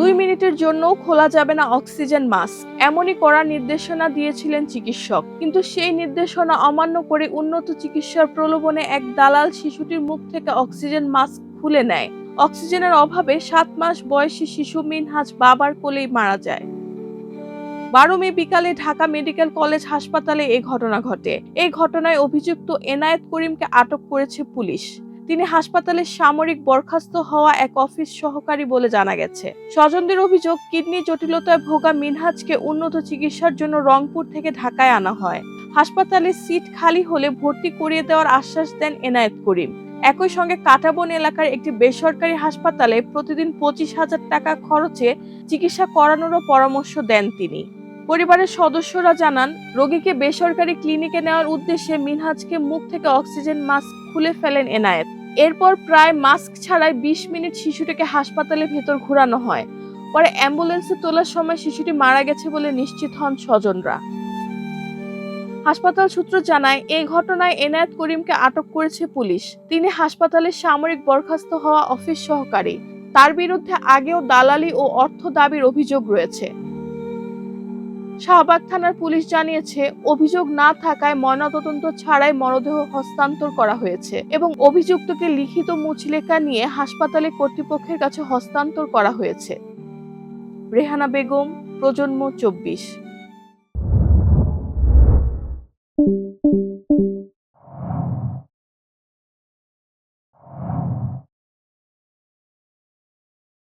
2 মিনিটের জন্য খোলা যাবে না অক্সিজেন মাস্ক, এমনই কড়া নির্দেশনা দিয়েছিলেন চিকিৎসক। কিন্তু সেই নির্দেশনা অমান্য করে উন্নত চিকিৎসার প্রলোভনে এক দালাল শিশুটির মুখ থেকে অক্সিজেন মাস্ক খুলে নেয়। অক্সিজেনের অভাবে 7 মাস বয়সী শিশু মিনহাজ বাবার কোলেই মারা যায়। 12 মে বিকালে ঢাকা মেডিকেল কলেজ হাসপাতালে এই ঘটনা ঘটে। এই ঘটনায় অভিযুক্ত এনায়েত করিমকে আটক করেছে পুলিশ। তিনি হাসপাতালে সামরিক বরখাস্ত হওয়া এক অফিস সহকারী বলে জানা গেছে। স্বজনদের অভিযোগ, কিডনি জটিলতায় ভোগা মিনহাজকে উন্নত চিকিৎসার জন্য রংপুর থেকে ঢাকায় আনা হয়। হাসপাতালে সিট খালি হলে ভর্তি করিয়ে দেওয়ার আশ্বাস দেন এনায়েত করিম। একই সঙ্গে কাঁটাবন এলাকার একটি বেসরকারি হাসপাতালে প্রতিদিন 25,000 টাকা খরচে চিকিৎসা করানোরও পরামর্শ দেন তিনি। পরিবারের সদস্যরা জানান, রোগীকে বেসরকারি ক্লিনিকে নেওয়ার উদ্দেশ্যে মিনহাজকে মুখ থেকে অক্সিজেন মাস্ক খুলে ফেলেন এনায়েত। এরপর প্রায় মাস্ক ছাড়াই 20 মিনিট শিশুটিকে হাসপাতালের ভেতর ঘোরানো হয়। পরে অ্যাম্বুলেন্সে তোলার সময় শিশুটি মারা গেছে বলে নিশ্চিত হন স্বজনরা। হাসপাতাল সূত্র জানায়, এই ঘটনায় এনায়েত করিমকে আটক করেছে পুলিশ। তিনি হাসপাতালের সামরিক বরখাস্ত হওয়া অফিস সহকারী। তার বিরুদ্ধে আগেও দালালি ও অর্থ দাবির অভিযোগ রয়েছে। শাহবাগ থানার পুলিশ জানিয়েছে, অভিযোগ না থাকায় ময়নাতদন্ত ছাড়াই মরদেহ হস্তান্তর করা হয়েছে এবং অভিযুক্তকে লিখিত মুচলেখা নিয়ে হাসপাতালে কর্তৃপক্ষের কাছে হস্তান্তর করা হয়েছে। রেহানা বেগম, প্রজন্ম 24।